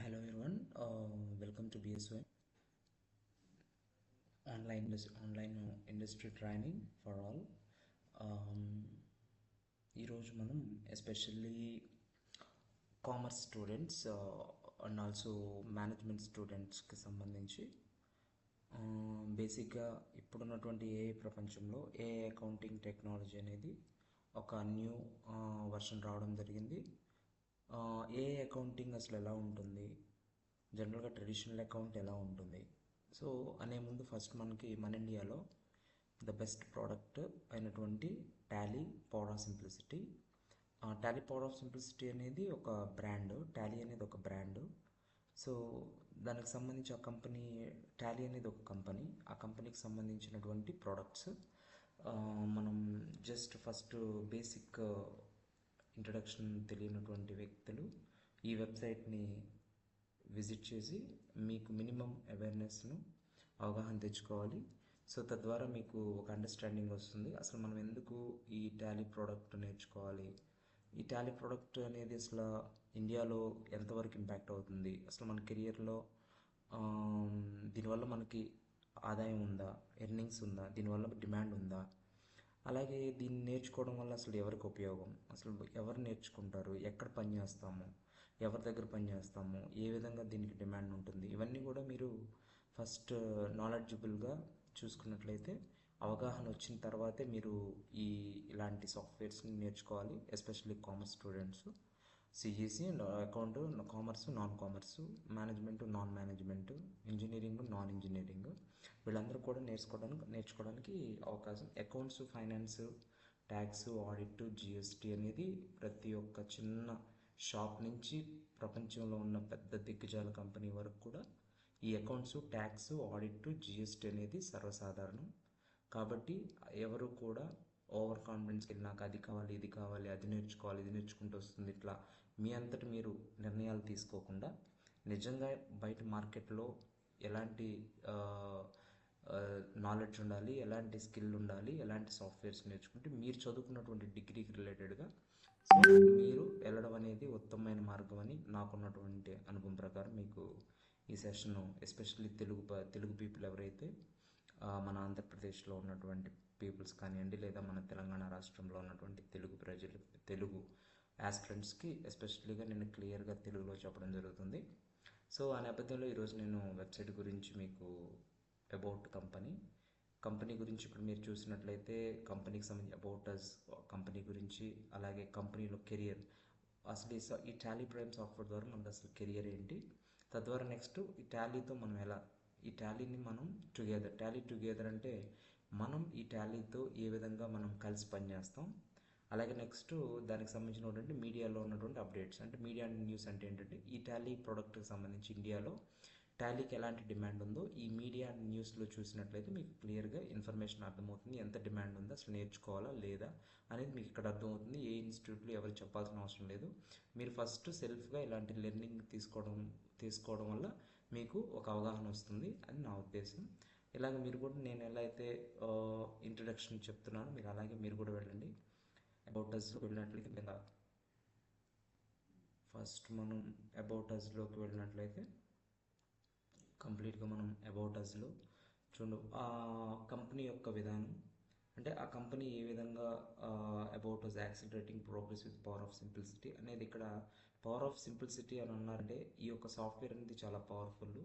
Hello everyone, welcome to BSY online industry training for all. Um, ఈరోజు మనం especially commerce students and also management స్టూడెంట్స్కి సంబంధించి బేసిక్గా ఇప్పుడున్నటువంటి ఏఐ ప్రపంచంలో ఏఐ అకౌంటింగ్ టెక్నాలజీ అనేది ఒక న్యూ వర్షన్ రావడం జరిగింది. ఏఐ అకౌంటింగ్ అసలు ఎలా ఉంటుంది, జనరల్గా ట్రెడిషనల్ అకౌంట్ ఎలా ఉంటుంది, సో అనే ముందు ఫస్ట్ మన ఇండియాలో ద బెస్ట్ ప్రోడక్ట్ అయినటువంటి Tally power of simplicity. Tally power of simplicity అనేది ఒక బ్రాండ్, టాలీ అనేది ఒక బ్రాండ్. సో దానికి సంబంధించి ఆ కంపెనీ, టాలీ అనేది ఒక కంపెనీ, ఆ కంపెనీకి సంబంధించినటువంటి ప్రోడక్ట్స్ మనం జస్ట్ ఫస్ట్ బేసిక్ ఇంట్రడక్షన్ తెలియనటువంటి వ్యక్తులు ఈ వెబ్సైట్ని విజిట్ చేసి మీకు మినిమం అవేర్నెస్ను అవగాహన తెచ్చుకోవాలి. సో తద్వారా మీకు ఒక అండర్స్టాండింగ్ వస్తుంది అసలు మనం ఎందుకు ఈ టాలీ ప్రోడక్ట్ నేర్చుకోవాలి, ఈ టాలీ ప్రోడక్ట్ అనేది అసలు ఇండియాలో ఎంతవరకు ఇంపాక్ట్ అవుతుంది, అసలు మన కెరియర్లో దీనివల్ల మనకి ఆదాయం ఉందా, ఎర్నింగ్స్ ఉందా, దీనివల్ల డిమాండ్ ఉందా, అలాగే దీన్ని నేర్చుకోవడం వల్ల అసలు ఎవరికి ఉపయోగం, అసలు ఎవరు నేర్చుకుంటారు, ఎక్కడ పని చేస్తాము, ఎవరి దగ్గర పని చేస్తాము, ఏ విధంగా దీనికి డిమాండ్ ఉంటుంది, ఇవన్నీ కూడా మీరు ఫస్ట్ నాలెడ్జబుల్గా చూసుకున్నట్లయితే అవగాహన వచ్చిన తర్వాతే మీరు ఇలాంటి సాఫ్ట్వేర్స్ని నేర్చుకోవాలి. Especially commerce students, CEC, account, commerce, non commerce, management, non management, engineering, non engineering, వీళ్ళందరూ కూడా నేర్చుకోవడానికి అవకాశం. Accounts, finance, tax, audit, GST అనేది ప్రతి ఒక్క చిన్న షాప్ నుంచి ప్రపంచంలో ఉన్న పెద్ద దిగ్గజాల కంపెనీ వరకు కూడా ఈ అకౌంట్స్, ట్యాక్స్, ఆడిట్, జిఎస్టీ అనేది సర్వసాధారణం. కాబట్టి ఎవరు కూడా ఓవర్ కాన్ఫిడెన్స్కి వెళ్ళి నాకు అది కావాలి, ఇది కావాలి, అది నేర్చుకోవాలి, ఇది నేర్చుకుంటూ వస్తుంది, ఇట్లా మీ అంతటి మీరు నిర్ణయాలు తీసుకోకుండా నిజంగా బయట మార్కెట్లో ఎలాంటి నాలెడ్జ్ ఉండాలి, ఎలాంటి స్కిల్ ఉండాలి, ఎలాంటి సాఫ్ట్వేర్స్ నేర్చుకుంటే మీరు చదువుకున్నటువంటి డిగ్రీకి రిలేటెడ్గా మీరు వెళ్ళడం అనేది ఉత్తమమైన మార్గం అని నాకున్నటువంటి అనుభవం ప్రకారం మీకు ఈ సెషన్, ఎస్పెషల్లీ తెలుగు పీపుల్ ఎవరైతే మన ఆంధ్రప్రదేశ్లో ఉన్నటువంటి పీపుల్స్ కానివ్వండి, లేదా మన తెలంగాణ రాష్ట్రంలో ఉన్నటువంటి తెలుగు ప్రజలు, తెలుగు ఆస్పిరెంట్స్కి ఎస్పెషల్లీగా నేను క్లియర్గా తెలుగులో చెప్పడం జరుగుతుంది. సో ఆ నేపథ్యంలో ఈరోజు నేను వెబ్సైట్ గురించి మీకు అబౌట్ కంపెనీ గురించి ఇప్పుడు మీరు చూసినట్లయితే కంపెనీకి సంబంధించి అబౌట్ అస్ కంపెనీ గురించి, అలాగే కంపెనీలో కెరియర్, అసలు ఈ టాలీ ప్రైమ్ సాఫ్ట్వేర్ ద్వారా మనకు అసలు కెరియర్ ఏంటి, తద్వారా నెక్స్ట్ ఈ టాలీతో మనం ఎలా ఈ టాలీని మనం టాలీ టుగెదర్ అంటే మనం ఈ టాలీతో ఏ విధంగా మనం కలిసి పనిచేస్తాం, అలాగే నెక్స్ట్ దానికి సంబంధించినటువంటి మీడియాలో ఉన్నటువంటి అప్డేట్స్, అంటే మీడియా అండ్ న్యూస్ అంటే ఏంటంటే ఈ టాలీ ప్రోడక్ట్కి సంబంధించి ఇండియాలో టాలీకి ఎలాంటి డిమాండ్ ఉందో ఈ మీడియా అండ్ న్యూస్లో చూసినట్లయితే మీకు క్లియర్గా ఇన్ఫర్మేషన్ అర్థమవుతుంది, ఎంత డిమాండ్ ఉందో, అసలు నేర్చుకోవాలా లేదా అనేది మీకు ఇక్కడ అర్థమవుతుంది. ఏ ఇన్స్టిట్యూట్లో ఎవరు చెప్పాల్సిన అవసరం లేదు, మీరు ఫస్ట్ సెల్ఫ్గా ఇలాంటి లెర్నింగ్ తీసుకోవడం వల్ల మీకు ఒక అవగాహన వస్తుంది అని నా ఉద్దేశం. ఇలాగ మీరు కూడా నేను ఎలా అయితే ఇంట్రడక్షన్ చెప్తున్నానో మీరు అలాగే మీరు కూడా వెళ్ళండి. అబౌట్ అస్లోకి వెళ్ళినట్లయితే ఫస్ట్ మనం అబౌట్ అస్లోకి వెళ్ళినట్లయితే కంప్లీట్గా మనం అబౌట్ అస్లో చూడు ఆ కంపెనీ యొక్క విధానం, అంటే ఆ కంపెనీ ఏ విధంగా about us accelerating progress with power of simplicity అనేది. ఇక్కడ పవర్ ఆఫ్ సింప్లిసిటీ అని అన్నారంటే ఈ యొక్క సాఫ్ట్వేర్ అనేది చాలా పవర్ఫుల్.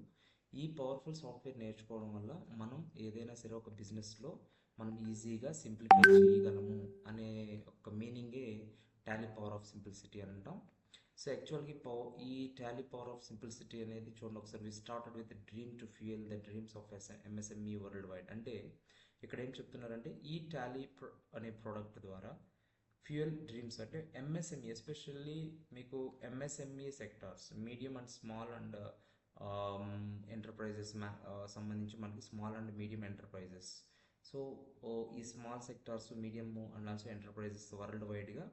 ఈ పవర్ఫుల్ సాఫ్ట్వేర్ నేర్చుకోవడం వల్ల మనం ఏదైనా సరే ఒక బిజినెస్లో మనం ఈజీగా సింప్లిఫై చేయగలము అనే ఒక మీనింగే టాలీ పవర్ ఆఫ్ సింప్లిసిటీ అని అంటాం. సో యాక్చువల్గా ఈ టాలీ పవర్ ఆఫ్ సింప్లిసిటీ అనేది చూడండి ఒకసారి, we started with dream to fuel the dreams of MSME world wide. అంటే ఇక్కడ ఏం చెప్తున్నారంటే ఈ టాలీ అనే ప్రోడక్ట్ ద్వారా ఫ్యూయల్ డ్రీమ్స్, అంటే ఎంఎస్ఎంఈ, ఎస్పెషల్లీ మీకు MSME sectors, medium and small and enterprises సంబంధించి మనకి small and medium enterprises. So ఈ small sectors, medium and also enterprises world వైడ్గా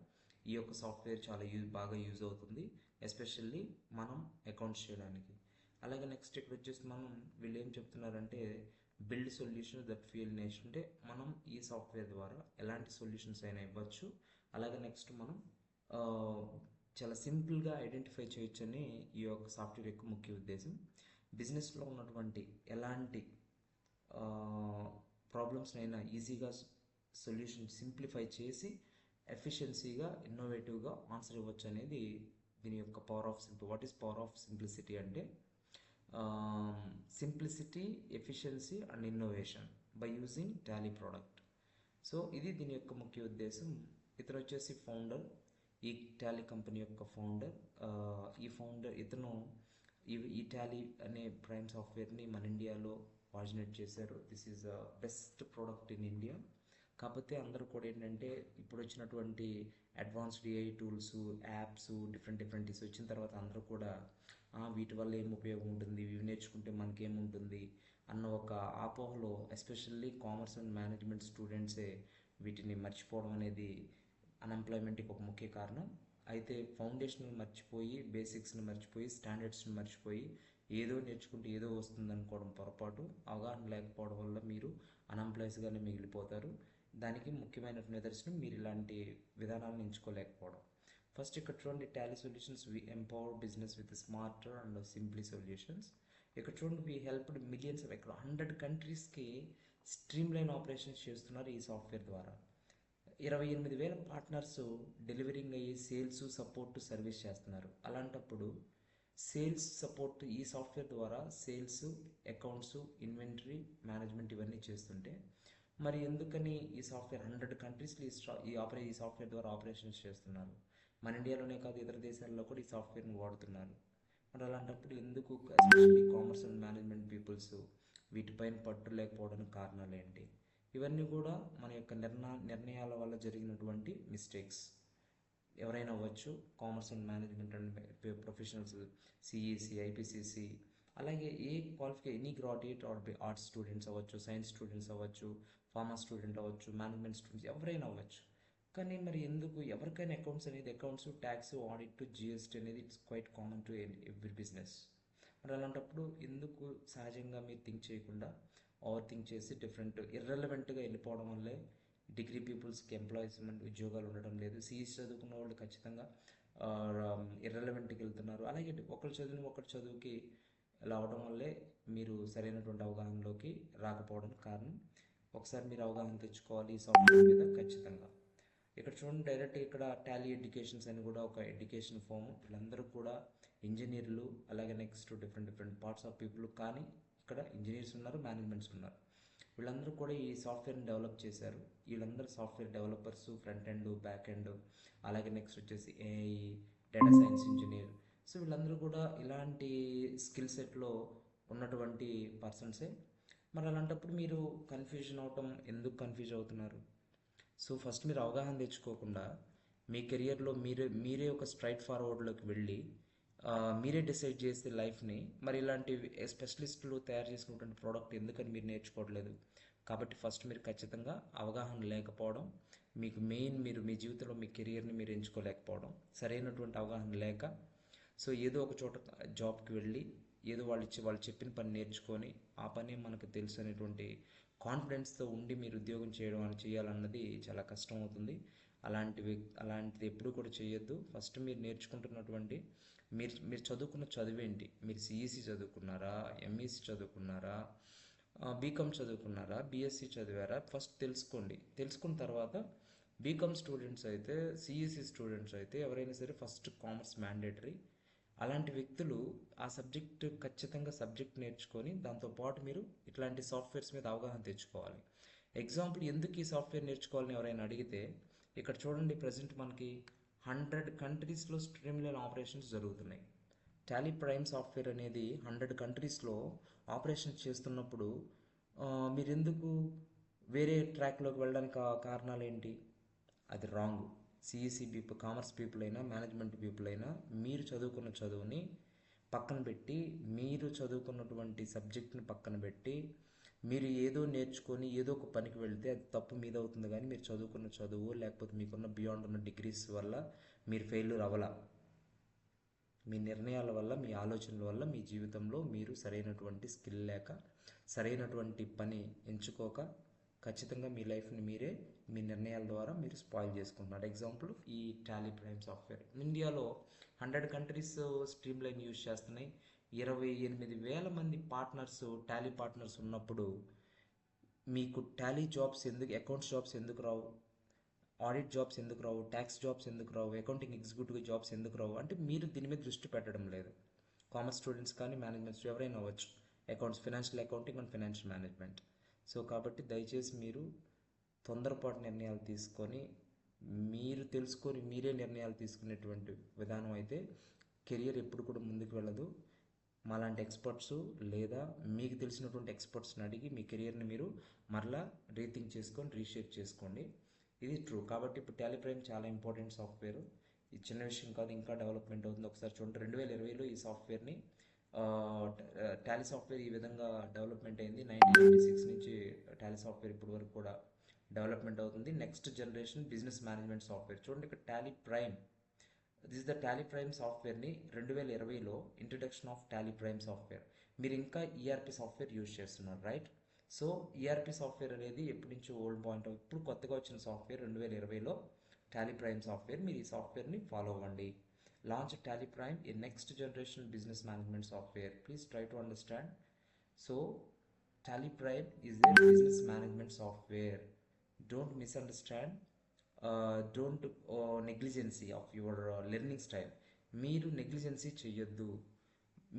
ఈ యొక్క సాఫ్ట్వేర్ చాలా బాగా యూజ్ అవుతుంది, ఎస్పెషల్లీ మనం అకౌంట్స్ చేయడానికి. అలాగే నెక్స్ట్ ఇక్కడ వచ్చేసి వీళ్ళు ఏం చెప్తున్నారంటే build solutions that fuel nation, అంటే మనం ఈ సాఫ్ట్వేర్ ద్వారా ఎలాంటి సొల్యూషన్స్ అయినా ఇవ్వచ్చు, అలాగే నెక్స్ట్ మనం ఆ, చాలా సింపుల్గా ఐడెంటిఫై చేయొచ్చని ఈ యొక్క సాఫ్ట్వేర్ యొక్క ముఖ్య ఉద్దేశం. బిజినెస్లో ఉన్నటువంటి ఎలాంటి ప్రాబ్లమ్స్నైనా ఈజీగా సొల్యూషన్ సింప్లిఫై చేసి ఎఫిషియన్సీగా ఇన్నోవేటివ్గా ఆన్సర్ ఇవ్వచ్చు అనేది దీని యొక్క power of simple. What is power of simplicity అంటే simplicity, efficiency and innovation by using Tally product. So ఇది దీని యొక్క ముఖ్య ఉద్దేశం. ఇతను వచ్చేసి ఫౌండర్, ఈ టాలీ కంపెనీ యొక్క ఫౌండర్. ఇతను ఈ టాలీ అనే ప్రైమ్ సాఫ్ట్వేర్ని మన ఇండియాలో ఆరిజినేట్ చేశారు. This is best product in India. కాకపోతే అందరూ కూడా ఏంటంటే ఇప్పుడు వచ్చినటువంటి advanced AI tools, apps, different వచ్చిన తర్వాత అందరూ కూడా వీటి వల్ల ఏం ఉపయోగం ఉంటుంది, ఇవి నేర్చుకుంటే మనకేముంటుంది అన్న ఒక అపోహలో ఎస్పెషల్లీ కామర్స్ అండ్ మేనేజ్మెంట్ స్టూడెంట్సే వీటిని మర్చిపోవడం అనేది అన్ఎంప్లాయ్మెంట్కి ఒక ముఖ్య కారణం. అయితే ఫౌండేషన్ మర్చిపోయి, బేసిక్స్ని మర్చిపోయి, స్టాండర్డ్స్ని మర్చిపోయి ఏదో నేర్చుకుంటే ఏదో వస్తుంది అనుకోవడం పొరపాటు. అవగాహన లేకపోవడం వల్ల మీరు అన్ఎంప్లాయ్స్గానే మిగిలిపోతారు. దానికి ముఖ్యమైన నిదర్శనం మీరు ఇలాంటి విధానాలను ఎంచుకోలేకపోవడం. ఫస్ట్ ఇక్కడ చూడండి, Tally solutions we empower business with smarter and simply solutions. ఇక్కడ చూడండి, వి హెల్ప్డ్ మిలియన్స్ ఆఫ్, ఇక్కడ 100 కంట్రీస్కి స్ట్రీమ్ లైన్ ఆపరేషన్స్ చేస్తున్నారు ఈ సాఫ్ట్వేర్ ద్వారా. 28,000 పార్ట్నర్స్ డెలివరింగ్ అయ్యి సేల్స్, సపోర్ట్, సర్వీస్ చేస్తున్నారు. అలాంటప్పుడు సేల్స్ సపోర్ట్ ఈ సాఫ్ట్వేర్ ద్వారా సేల్స్, అకౌంట్స్, ఇన్వెంటరీ మేనేజ్మెంట్ ఇవన్నీ చేస్తుంటే మరి ఎందుకని ఈ సాఫ్ట్వేర్ 100 కంట్రీస్లో ఈ సాఫ్ట్వేర్ ద్వారా ఆపరేషన్స్ చేస్తున్నారు? మన ఇండియాలోనే కాదు, ఇతర దేశాల్లో కూడా ఈ సాఫ్ట్వేర్ని వాడుతున్నారు. మరి అలాంటప్పుడు ఎందుకు especially commerce and management peoples వీటిపైన పట్టు లేకపోవడానికి కారణాలు ఏంటి? ఇవన్నీ కూడా మన యొక్క నిర్ణయాల వల్ల జరిగినటువంటి మిస్టేక్స్. ఎవరైనా అవ్వచ్చు, commerce and management and professionals, CEC, IPCC, అలాగే ఎనీ గ్రాడ్యుయేట్ ఆర్ట్స్ స్టూడెంట్స్ అవ్వచ్చు, సైన్స్ స్టూడెంట్స్ అవ్వచ్చు, ఫార్మా స్టూడెంట్ అవ్వచ్చు, మేనేజ్మెంట్ స్టూడెంట్స్ ఎవరైనా అవ్వచ్చు. కానీ మరి ఎందుకు ఎవరికైనా అకౌంట్స్, ట్యాక్స్, ఆడిట్, జిఎస్టీ అనేది it's quite common to every business. మరి అలాంటప్పుడు ఎందుకు సహజంగా మీరు థింక్ చేయకుండా ఓవర్ థింక్ చేసి ఇర్రెలవెంట్గా వెళ్ళిపోవడం వల్లే డిగ్రీ పీపుల్స్కి ఎంప్లాయ్మెంట్ ఉద్యోగాలు ఉండడం లేదు. సిఈసి చదువుకున్న వాళ్ళు ఖచ్చితంగా ఇర్రెలవెంట్కి వెళ్తున్నారు. అలాగే ఒకరి చదువుకి ఇలా అవడం వల్లే మీరు సరైనటువంటి అవగాహనలోకి రాకపోవడానికి కారణం. ఒకసారి మీరు అవగాహన తెచ్చుకోవాలి ఈ సాఫ్ట్వేర్ మీద ఖచ్చితంగా. ఇక్కడ చూడండి, డైరెక్ట్ ఇక్కడ టాలీ ఎడ్యుకేషన్స్ అని కూడా ఒక ఎడ్యుకేషన్ ఫామ్. వీళ్ళందరూ కూడా ఇంజనీర్లు, అలాగే next different parts of people. కానీ ఇక్కడ ఇంజనీర్స్ ఉన్నారు, మేనేజ్మెంట్స్ ఉన్నారు. వీళ్ళందరూ కూడా ఈ సాఫ్ట్వేర్ని డెవలప్ చేశారు. వీళ్ళందరూ software developers, front end, back end, అలాగే నెక్స్ట్ వచ్చేసి AI, data science engineer. So వీళ్ళందరూ కూడా ఇలాంటి స్కిల్ సెట్లో ఉన్నటువంటి పర్సన్సే. మరి అలాంటప్పుడు మీరు ఎందుకు కన్ఫ్యూజ్ అవుతున్నారు? సో ఫస్ట్ మీరు అవగాహన తెచ్చుకోకుండా మీ కెరియర్లో మీరే ఒక స్ట్రైట్ ఫార్వర్డ్లోకి వెళ్ళి మీరే డిసైడ్ చేసే లైఫ్ని మరి ఇలాంటి స్పెషలిస్టులు తయారు చేసినటువంటి ప్రోడక్ట్ ఎందుకని మీరు నేర్చుకోవట్లేదు? కాబట్టి ఫస్ట్ మీరు ఖచ్చితంగా అవగాహన లేకపోవడం, మీరు మీ జీవితంలో మీ కెరియర్ని మీరు ఎంచుకోలేకపోవడం, సరైనటువంటి అవగాహన లేక, సో ఏదో ఒక చోట జాబ్కి వెళ్ళి ఏదో వాళ్ళు చెప్పిన పని నేర్చుకొని ఆ పని మనకు తెలుసు అనేటువంటి కాన్ఫిడెన్స్తో ఉండి మీరు ఉద్యోగం చేయాలన్నది చాలా కష్టం అవుతుంది. అలాంటిది ఎప్పుడూ కూడా చేయొద్దు. ఫస్ట్ మీరు నేర్చుకుంటున్నటువంటి మీరు చదువుకున్న చదువేంటి? మీరు సిఈసి చదువుకున్నారా, ఎంఈసి చదువుకున్నారా, బీకామ్ చదువుకున్నారా, బీఎస్సీ చదివారా? ఫస్ట్ తెలుసుకోండి. తెలుసుకున్న తర్వాత బీకామ్ స్టూడెంట్స్ అయితే, సిఈసి స్టూడెంట్స్ అయితే ఎవరైనా సరే ఫస్ట్ కామర్స్ మ్యాండేటరీ. అలాంటి వ్యక్తులు ఆ ఖచ్చితంగా సబ్జెక్ట్ నేర్చుకొని దాంతోపాటు మీరు ఇట్లాంటి సాఫ్ట్వేర్స్ మీద అవగాహన తెచ్చుకోవాలి. ఎగ్జాంపుల్, ఎందుకు ఈ సాఫ్ట్వేర్ నేర్చుకోవాలని ఎవరైనా అడిగితే ఇక్కడ చూడండి, ప్రజెంట్ మనకి 100 కంట్రీస్లో స్ట్రీమ్ లైన్ ఆపరేషన్స్ జరుగుతున్నాయి. టాలీ ప్రైమ్ సాఫ్ట్వేర్ అనేది 100 కంట్రీస్లో ఆపరేషన్స్ చేస్తున్నప్పుడు మీరు ఎందుకు వేరే ట్రాక్లోకి వెళ్ళడానికి కారణాలు ఏంటి? అది wrong. CEC people, commerce people అయినా, మేనేజ్మెంట్ పీపుల్ అయినా మీరు చదువుకున్న చదువుని పక్కన పెట్టి, మీరు చదువుకున్నటువంటి సబ్జెక్ట్ని పక్కన పెట్టి మీరు ఏదో నేర్చుకొని ఏదో ఒక పనికి వెళ్తే అది తప్పు మీద అవుతుంది. కానీ మీరు చదువుకున్న చదువు లేకపోతే మీకున్న బియాండ్ ఉన్న డిగ్రీస్ వల్ల మీరు ఫెయిల్యూర్ అవ్వాల. మీ నిర్ణయాల వల్ల, మీ ఆలోచనల వల్ల మీ జీవితంలో మీరు సరైనటువంటి స్కిల్ లేక, సరైనటువంటి పని ఎంచుకోక ఖచ్చితంగా మీ లైఫ్ని మీరే మీ నిర్ణయాల ద్వారా మీరు స్పాయిల్ చేసుకుంటున్నారు. ఎగ్జాంపుల్ ఈ టాలీ ప్రైమ్ సాఫ్ట్వేర్ ఇండియాలో 100 కంట్రీస్ స్ట్రీమ్ లైన్ యూజ్ చేస్తున్నాయి. 28,000 మంది పార్ట్నర్స్ టాలీ పార్ట్నర్స్ ఉన్నప్పుడు మీకు టాలీ జాబ్స్ ఎందుకు, అకౌంట్స్ జాబ్స్ ఎందుకు రావు, ఆడిట్ జాబ్స్ ఎందుకు రావు, ట్యాక్స్ జాబ్స్ ఎందుకు రావు, అకౌంటింగ్ ఎగ్జిక్యూటివ్ జాబ్స్ ఎందుకు రావు అంటే మీరు దీని మీద దృష్టి పెట్టడం లేదు. కామర్స్ స్టూడెంట్స్ కానీ మేనేజ్మెంట్స్ ఎవరైనా అవ్వచ్చు, accounts, financial accounting and financial management. So కాబట్టి దయచేసి మీరు తొందరపాటు నిర్ణయాలు తీసుకొని మీరు తెలుసుకొని మీరే నిర్ణయాలు తీసుకునేటువంటి విధానం అయితే కెరియర్ ఎప్పుడు కూడా ముందుకు వెళ్ళదు. మాలాంటి ఎక్స్పర్ట్స్ లేదా మీకు తెలిసినటువంటి ఎక్స్పర్ట్స్ని అడిగి మీ కెరియర్ని మీరు మరలా రీథింక్ చేసుకొని రీషేప్ చేసుకోండి. ఇది ట్రూ. కాబట్టి ఇప్పుడు టాలీ ప్రైమ్ చాలా ఇంపార్టెంట్ సాఫ్ట్వేర్. ఇది చిన్న విషయం కాదు, ఇంకా డెవలప్మెంట్ అవుతుంది. ఒకసారి చూడండి, 2020లో ఈ సాఫ్ట్వేర్ని టాలీ సాఫ్ట్వేర్ ఈ విధంగా డెవలప్మెంట్ అయింది. 1996 నుంచి టాలీ సాఫ్ట్వేర్ ఇప్పటి వరకు కూడా డెవలప్మెంట్ అవుతుంది. Next generation business management software చూడండి, ఇక్కడ Tally Prime, this is the Tally Prime సాఫ్ట్వేర్ని 2020లో introduction of Tally Prime software. మీరు ఇంకా ఈఆర్పి సాఫ్ట్వేర్ యూజ్ చేస్తున్నారు, రైట్? సో ఈఆర్పి సాఫ్ట్వేర్ అనేది ఎప్పటి నుంచో ఓల్డ్ పాయింట్, ఇప్పుడు కొత్తగా వచ్చిన సాఫ్ట్వేర్ 2020లో టాలీ ప్రైమ్ సాఫ్ట్వేర్. మీరు ఈ సాఫ్ట్వేర్ని ఫాలో అవ్వండి. Launch Tally Prime, a next generation business management software. Please try to understand. So Tally Prime is a business management software. Don't misunderstand, don't negligence of your learning style. మీరు negligence చేయొద్దు.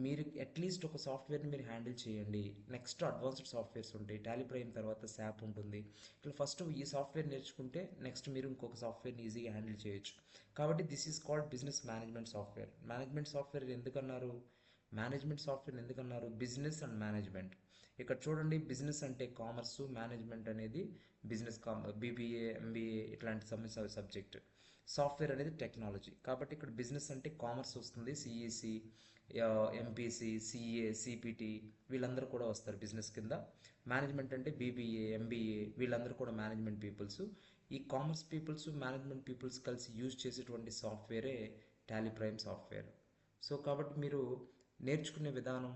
మీరు at least ఒక సాఫ్ట్వేర్ని మీరు హ్యాండిల్ చేయండి. Next advanced softwares ఉంటాయి. Tally prime తర్వాత SAAP ఉంటుంది. ఇట్లా ఫస్ట్ ఈ సాఫ్ట్వేర్ నేర్చుకుంటే నెక్స్ట్ మీరు ఇంకొక సాఫ్ట్వేర్ని ఈజీగా హ్యాండిల్ చేయొచ్చు. కాబట్టి this is called business management software. Management software ఎందుకన్నారు? మేనేజ్మెంట్ సాఫ్ట్వేర్ ఎందుకన్నారు? Business and management. ఇక్కడ చూడండి, బిజినెస్ అంటే కామర్స్, మేనేజ్మెంట్ అనేది బిజినెస్ బీబీఏ, ఎంబీఏ ఇట్లాంటి సబ్జెక్ట్. సాఫ్ట్వేర్ అనేది టెక్నాలజీ. కాబట్టి ఇక్కడ బిజినెస్ అంటే కామర్స్ వస్తుంది, సిఈసి, ఎంపీసీ, సిఏ, సిపిటి వీళ్ళందరూ కూడా వస్తారు బిజినెస్ కింద. మేనేజ్మెంట్ అంటే బీబీఏ, ఎంబీఏ వీళ్ళందరూ కూడా మేనేజ్మెంట్ పీపుల్స్. ఈ కామర్స్ పీపుల్స్, మేనేజ్మెంట్ పీపుల్స్ కలిసి యూజ్ చేసేటువంటి సాఫ్ట్వేరే టాలీ ప్రైమ్ సాఫ్ట్వేర్. సో కాబట్టి మీరు నేర్చుకునే విధానం,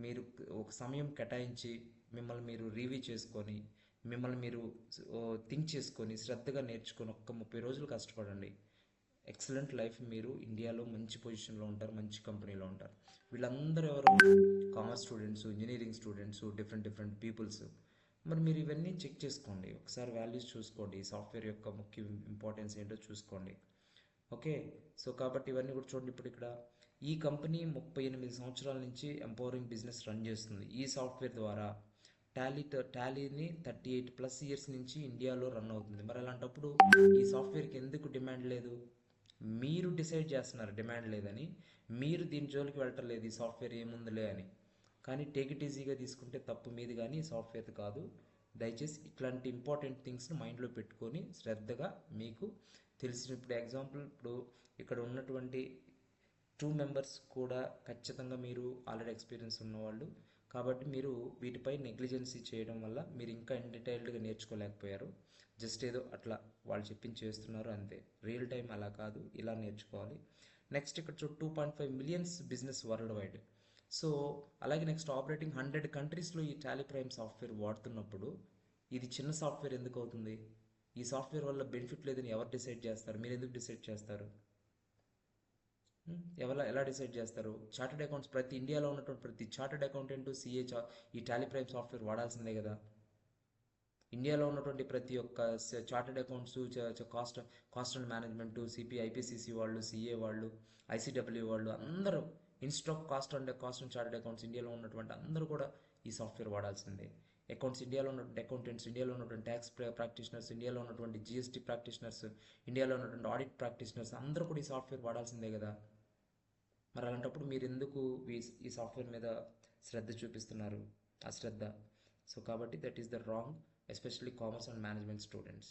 మీరు ఒక సమయం కేటాయించి మిమ్మల్ని మీరు రివ్యూ చేసుకొని మిమ్మల్ని మీరు థింక్ చేసుకొని శ్రద్ధగా నేర్చుకొని ఒక్క 30 రోజులు కష్టపడండి. ఎక్సలెంట్ లైఫ్, మీరు ఇండియాలో మంచి పొజిషన్లో ఉంటారు, మంచి కంపెనీలో ఉంటారు. వీళ్ళందరూ ఎవరు? Commerce students, engineering students, different peoples. మరి మీరు ఇవన్నీ చెక్ చేసుకోండి, ఒకసారి వాల్యూస్ చూసుకోండి, సాఫ్ట్వేర్ యొక్క ముఖ్య ఇంపార్టెన్స్ ఏంటో చూసుకోండి. ఓకే, సో కాబట్టి ఇవన్నీ కూడా చూడండి. ఇప్పుడు ఇక్కడ ఈ కంపెనీ 38 సంవత్సరాల నుంచి ఎంపవరింగ్ బిజినెస్ రన్ చేస్తుంది. ఈ సాఫ్ట్వేర్ ద్వారా టాలీని 38+ ఇయర్స్ నుంచి ఇండియాలో రన్ అవుతుంది. మరి అలాంటప్పుడు ఈ సాఫ్ట్వేర్కి ఎందుకు డిమాండ్ లేదు? మీరు డిసైడ్ చేస్తున్నారు డిమాండ్ లేదని. మీరు దీని జోలికి వెళ్ళటలేదు, ఈ సాఫ్ట్వేర్ ఏముందిలే అని. కానీ టేక్ ఇట్ ఈజీగా తీసుకుంటే తప్పు మీది, కానీ ఈ సాఫ్ట్వేర్ కాదు. దయచేసి ఇట్లాంటి ఇంపార్టెంట్ థింగ్స్ని మైండ్లో పెట్టుకొని శ్రద్ధగా మీకు తెలిసిన, ఇప్పుడు ఎగ్జాంపుల్ ఇప్పుడు ఇక్కడ ఉన్నటువంటి 2 మెంబర్స్ కూడా ఖచ్చితంగా మీరు ఆల్రెడీ ఎక్స్పీరియన్స్ ఉన్నవాళ్ళు. కాబట్టి మీరు వీటిపై నెగ్లిజెన్సీ చేయడం వల్ల మీరు ఇంకా డీటెయిల్డ్గా నేర్చుకోలేకపోయారు. జస్ట్ ఏదో అట్లా వాళ్ళు చెప్పింది చేస్తున్నారు అంతే. రియల్ టైం అలా కాదు, ఇలా నేర్చుకోవాలి. నెక్స్ట్ ఇక్కడ 2.5 millions business world wide. So అలాగే నెక్స్ట్ ఆపరేటింగ్ 100 కంట్రీస్లో ఈ టాలీ ప్రైమ్ సాఫ్ట్వేర్ వాడుతున్నప్పుడు ఇది చిన్న సాఫ్ట్వేర్ ఎందుకు అవుతుంది? ఈ సాఫ్ట్వేర్ వల్ల బెనిఫిట్ లేదని ఎవరు డిసైడ్ చేస్తారు? మీరు ఎందుకు డిసైడ్ చేస్తారు? ఎలా డిసైడ్ చేస్తారు? చార్టెడ్ అకౌంట్స్, ప్రతి ఇండియాలో ఉన్నటువంటి ప్రతి చార్టెడ్ అకౌంటెంట్, సిఏ ఈ టాలీ ప్రైమ్ సాఫ్ట్వేర్ వాడాల్సిందే కదా. ఇండియాలో ఉన్నటువంటి ప్రతి ఒక్క chartered accounts, cost and management, CP, IPCC వాళ్ళు, సిఏ వాళ్ళు, ఐసీడబ్ల్యూ వాళ్ళు అందరూ, instead of cost and chartered accounts ఇండియాలో ఉన్నటువంటి అందరూ కూడా ఈ సాఫ్ట్వేర్ వాడాల్సిందే. అకౌంట్స్ ఇండియాలో ఉన్నటువంటి అకౌంటెంట్స్, ఇండియాలో ఉన్నటువంటి ట్యాక్స్ ప్రాక్టీషనర్స్, ఇండియాలో ఉన్నటువంటి జిఎస్టీ ప్రాక్టీషనర్స్, ఇండియాలో ఉన్నటువంటి ఆడిట్ ప్రాక్టీషనర్స్ అందరూ కూడా ఈ సాఫ్ట్వేర్ వాడాల్సిందే కదా. మరి అలాంటప్పుడు మీరు ఎందుకు ఈ సాఫ్ట్వేర్ మీద శ్రద్ధ చూపిస్తున్నారు? అశ్రద్ధ. సో కాబట్టి that is the wrong, especially commerce and management students.